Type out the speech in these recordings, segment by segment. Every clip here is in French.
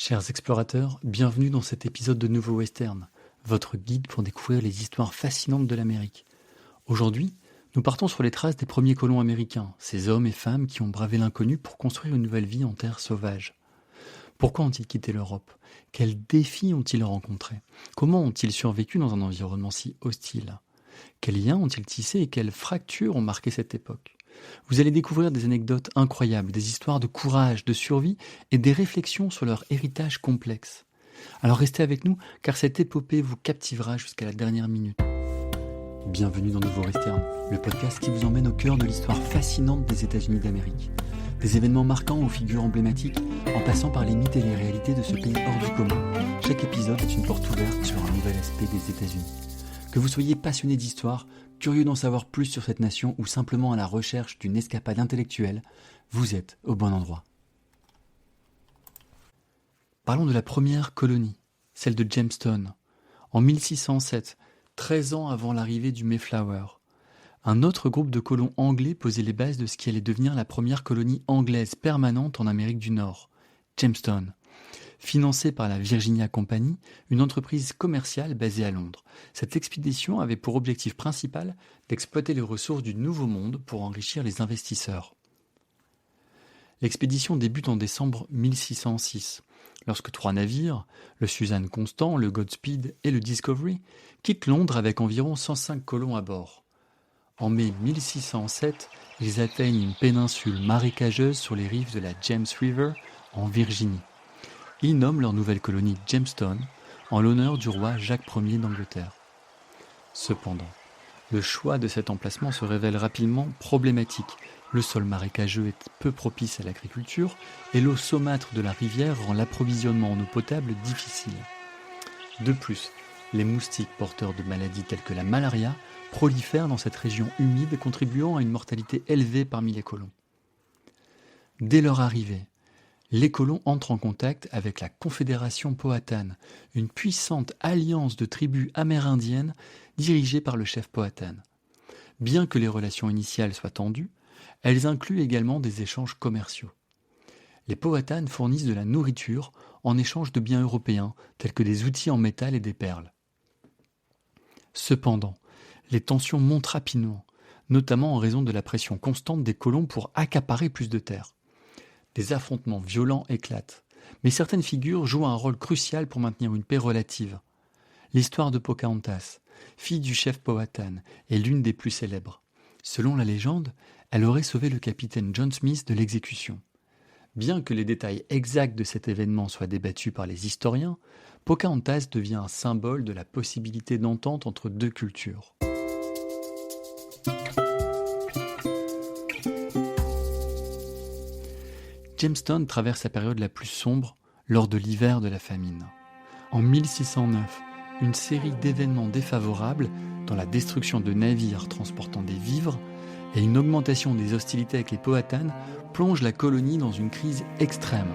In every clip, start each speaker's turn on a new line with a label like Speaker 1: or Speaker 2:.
Speaker 1: Chers explorateurs, bienvenue dans cet épisode de Nouveau Western, votre guide pour découvrir les histoires fascinantes de l'Amérique. Aujourd'hui, nous partons sur les traces des premiers colons américains, ces hommes et femmes qui ont bravé l'inconnu pour construire une nouvelle vie en terre sauvage. Pourquoi ont-ils quitté l'Europe? Quels défis ont-ils rencontrés? Comment ont-ils survécu dans un environnement si hostile? Quels liens ont-ils tissés et quelles fractures ont marqué cette époque? Vous allez découvrir des anecdotes incroyables, des histoires de courage, de survie et des réflexions sur leur héritage complexe. Alors restez avec nous car cette épopée vous captivera jusqu'à la dernière minute. Bienvenue dans Nouveau Western, le podcast qui vous emmène au cœur de l'histoire fascinante des États-Unis d'Amérique. Des événements marquants aux figures emblématiques, en passant par les mythes et les réalités de ce pays hors du commun. Chaque épisode est une porte ouverte sur un nouvel aspect des États-Unis. Que vous soyez passionné d'histoire, curieux d'en savoir plus sur cette nation ou simplement à la recherche d'une escapade intellectuelle, vous êtes au bon endroit. Parlons de la première colonie, celle de Jamestown. En 1607, 13 ans avant l'arrivée du Mayflower, un autre groupe de colons anglais posait les bases de ce qui allait devenir la première colonie anglaise permanente en Amérique du Nord, Jamestown. Financée par la Virginia Company, une entreprise commerciale basée à Londres. Cette expédition avait pour objectif principal d'exploiter les ressources du Nouveau Monde pour enrichir les investisseurs. L'expédition débute en décembre 1606, lorsque 3 navires, le Suzanne Constant, le Godspeed et le Discovery, quittent Londres avec environ 105 colons à bord. En mai 1607, ils atteignent une péninsule marécageuse sur les rives de la James River, en Virginie. Ils nomment leur nouvelle colonie Jamestown en l'honneur du roi Jacques Ier d'Angleterre. Cependant, le choix de cet emplacement se révèle rapidement problématique. Le sol marécageux est peu propice à l'agriculture et l'eau saumâtre de la rivière rend l'approvisionnement en eau potable difficile. De plus, les moustiques porteurs de maladies telles que la malaria prolifèrent dans cette région humide, contribuant à une mortalité élevée parmi les colons. Dès leur arrivée, les colons entrent en contact avec la Confédération Powhatan, une puissante alliance de tribus amérindiennes dirigée par le chef Powhatan. Bien que les relations initiales soient tendues, elles incluent également des échanges commerciaux. Les Powhatan fournissent de la nourriture en échange de biens européens tels que des outils en métal et des perles. Cependant, les tensions montent rapidement, notamment en raison de la pression constante des colons pour accaparer plus de terres. Des affrontements violents éclatent, mais certaines figures jouent un rôle crucial pour maintenir une paix relative. L'histoire de Pocahontas, fille du chef Powhatan, est l'une des plus célèbres. Selon la légende, elle aurait sauvé le capitaine John Smith de l'exécution. Bien que les détails exacts de cet événement soient débattus par les historiens, Pocahontas devient un symbole de la possibilité d'entente entre deux cultures. Jamestown traverse la période la plus sombre lors de l'hiver de la famine. En 1609, une série d'événements défavorables, dont la destruction de navires transportant des vivres et une augmentation des hostilités avec les Powhatan, plonge la colonie dans une crise extrême.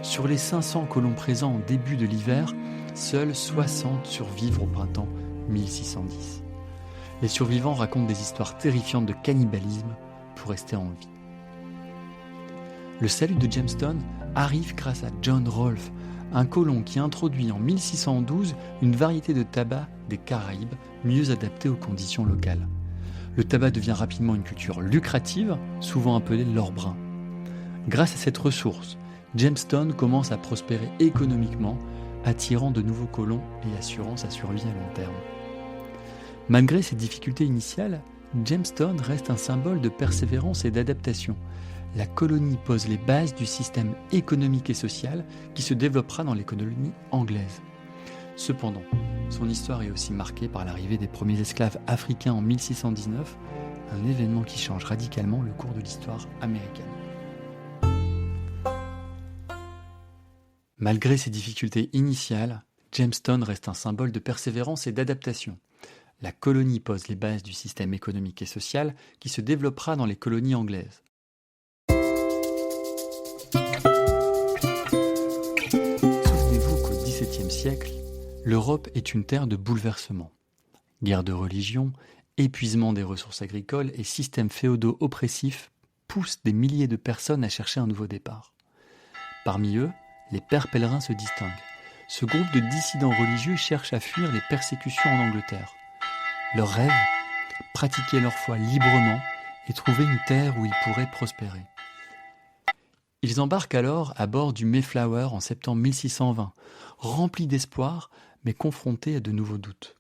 Speaker 1: Sur les 500 colons présents au début de l'hiver, seuls 60 survivent au printemps 1610. Les survivants racontent des histoires terrifiantes de cannibalisme pour rester en vie. Le salut de Jamestown arrive grâce à John Rolfe, un colon qui introduit en 1612 une variété de tabac des Caraïbes mieux adaptée aux conditions locales. Le tabac devient rapidement une culture lucrative, souvent appelée l'or brun. Grâce à cette ressource, Jamestown commence à prospérer économiquement, attirant de nouveaux colons et assurant sa survie à long terme. Malgré ces difficultés initiales, Jamestown reste un symbole de persévérance et d'adaptation. La colonie pose les bases du système économique et social qui se développera dans les colonies anglaises. Cependant, son histoire est aussi marquée par l'arrivée des premiers esclaves africains en 1619, un événement qui change radicalement le cours de l'histoire américaine. Malgré ces difficultés initiales, Jamestown reste un symbole de persévérance et d'adaptation. La colonie pose les bases du système économique et social qui se développera dans les colonies anglaises. Souvenez-vous qu'au XVIIe siècle, l'Europe est une terre de bouleversements. Guerre de religion, épuisement des ressources agricoles et systèmes féodaux oppressifs poussent des milliers de personnes à chercher un nouveau départ. Parmi eux, les Pères Pèlerins se distinguent. Ce groupe de dissidents religieux cherche à fuir les persécutions en Angleterre. Leur rêve, pratiquer leur foi librement et trouver une terre où ils pourraient prospérer. Ils embarquent alors à bord du Mayflower en septembre 1620, remplis d'espoir mais confrontés à de nouveaux doutes.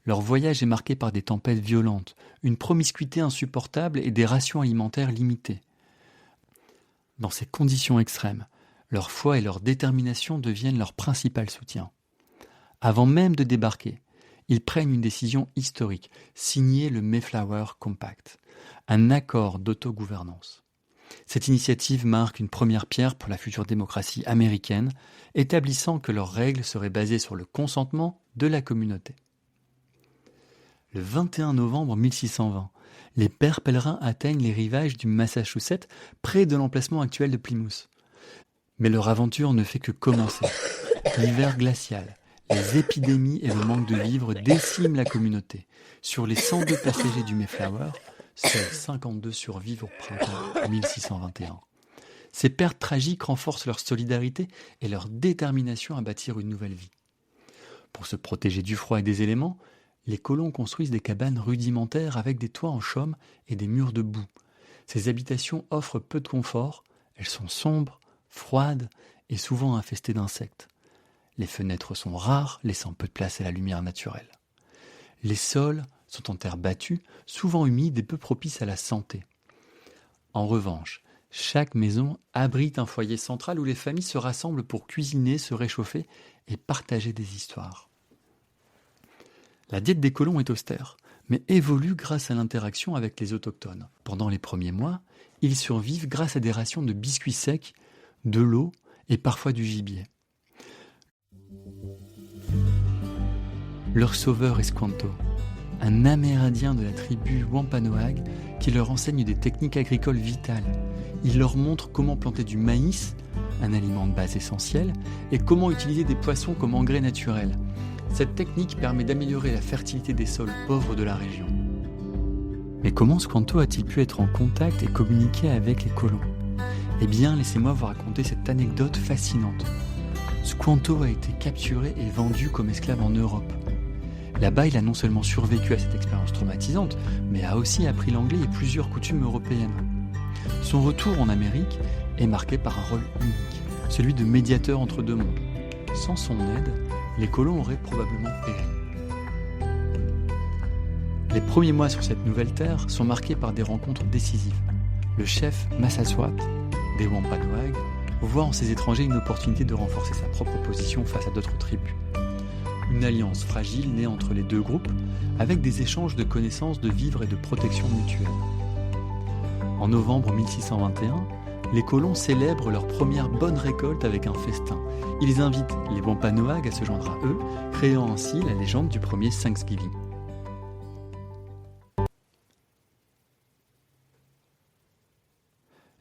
Speaker 1: Leur voyage est marqué par des tempêtes violentes, une promiscuité insupportable et des rations alimentaires limitées. Dans ces conditions extrêmes, leur foi et leur détermination deviennent leur principal soutien. Avant même de débarquer, ils prennent une décision historique, signer le Mayflower Compact, un accord d'autogouvernance. Cette initiative marque une première pierre pour la future démocratie américaine, établissant que leurs règles seraient basées sur le consentement de la communauté. Le 21 novembre 1620, les Pères Pèlerins atteignent les rivages du Massachusetts, près de l'emplacement actuel de Plymouth. Mais leur aventure ne fait que commencer. L'hiver glacial, les épidémies et le manque de vivres déciment la communauté. Sur les 102 passagers du Mayflower, seuls 52 survivent au printemps 1621. Ces pertes tragiques renforcent leur solidarité et leur détermination à bâtir une nouvelle vie. Pour se protéger du froid et des éléments, les colons construisent des cabanes rudimentaires avec des toits en chaume et des murs de boue. Ces habitations offrent peu de confort, elles sont sombres, froides et souvent infestées d'insectes. Les fenêtres sont rares, laissant peu de place à la lumière naturelle. Les sols sont en terre battue, souvent humides et peu propices à la santé. En revanche, chaque maison abrite un foyer central où les familles se rassemblent pour cuisiner, se réchauffer et partager des histoires. La diète des colons est austère, mais évolue grâce à l'interaction avec les autochtones. Pendant les premiers mois, ils survivent grâce à des rations de biscuits secs, de l'eau et parfois du gibier. Leur sauveur est Squanto, un Amérindien de la tribu Wampanoag qui leur enseigne des techniques agricoles vitales. Il leur montre comment planter du maïs, un aliment de base essentiel, et comment utiliser des poissons comme engrais naturel. Cette technique permet d'améliorer la fertilité des sols pauvres de la région. Mais comment Squanto a-t-il pu être en contact et communiquer avec les colons ? Eh bien, laissez-moi vous raconter cette anecdote fascinante. Squanto a été capturé et vendu comme esclave en Europe. Là-bas, il a non seulement survécu à cette expérience traumatisante, mais a aussi appris l'anglais et plusieurs coutumes européennes. Son retour en Amérique est marqué par un rôle unique, celui de médiateur entre deux mondes. Sans son aide, les colons auraient probablement péri. Les premiers mois sur cette nouvelle terre sont marqués par des rencontres décisives. Le chef Massasoit, des Wampanoag, voit en ces étrangers une opportunité de renforcer sa propre position face à d'autres tribus. Une alliance fragile naît entre les deux groupes, avec des échanges de connaissances de vivres et de protection mutuelle. En novembre 1621, les colons célèbrent leur première bonne récolte avec un festin. Ils invitent les Wampanoag à se joindre à eux, créant ainsi la légende du premier Thanksgiving.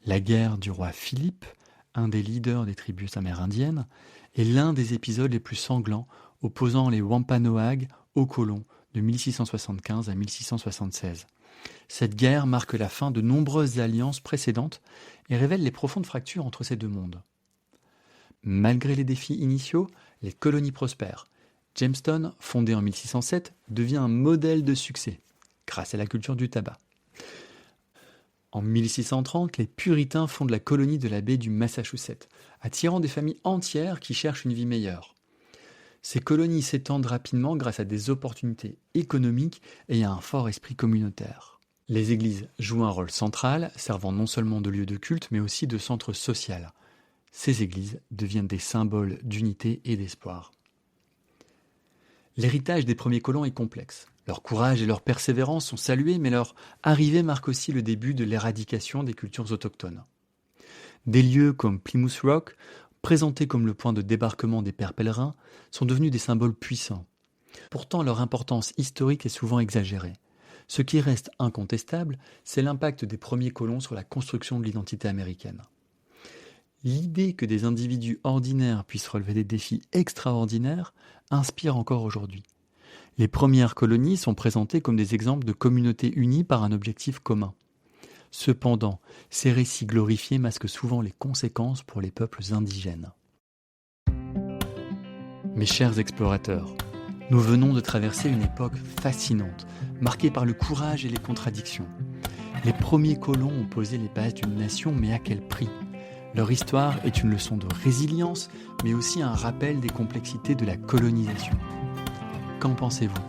Speaker 1: La guerre du roi Philippe, un des leaders des tribus amérindiennes, est l'un des épisodes les plus sanglants opposant les Wampanoag aux colons de 1675 à 1676. Cette guerre marque la fin de nombreuses alliances précédentes et révèle les profondes fractures entre ces deux mondes. Malgré les défis initiaux, les colonies prospèrent. Jamestown, fondée en 1607, devient un modèle de succès, grâce à la culture du tabac. En 1630, les Puritains fondent la colonie de la baie du Massachusetts, attirant des familles entières qui cherchent une vie meilleure. Ces colonies s'étendent rapidement grâce à des opportunités économiques et à un fort esprit communautaire. Les églises jouent un rôle central, servant non seulement de lieu de culte, mais aussi de centre social. Ces églises deviennent des symboles d'unité et d'espoir. L'héritage des premiers colons est complexe. Leur courage et leur persévérance sont salués, mais leur arrivée marque aussi le début de l'éradication des cultures autochtones. Des lieux comme Plymouth Rock, présentés comme le point de débarquement des Pères Pèlerins, sont devenus des symboles puissants. Pourtant, leur importance historique est souvent exagérée. Ce qui reste incontestable, c'est l'impact des premiers colons sur la construction de l'identité américaine. L'idée que des individus ordinaires puissent relever des défis extraordinaires inspire encore aujourd'hui. Les premières colonies sont présentées comme des exemples de communautés unies par un objectif commun. Cependant, ces récits glorifiés masquent souvent les conséquences pour les peuples indigènes. Mes chers explorateurs, nous venons de traverser une époque fascinante, marquée par le courage et les contradictions. Les premiers colons ont posé les bases d'une nation, mais à quel prix ? Leur histoire est une leçon de résilience, mais aussi un rappel des complexités de la colonisation. Qu'en pensez-vous ?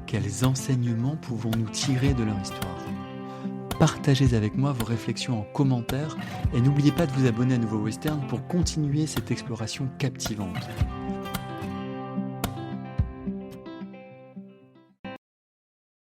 Speaker 1: Quels enseignements pouvons-nous tirer de leur histoire ? Partagez avec moi vos réflexions en commentaire et n'oubliez pas de vous abonner à Nouveau Western pour continuer cette exploration captivante.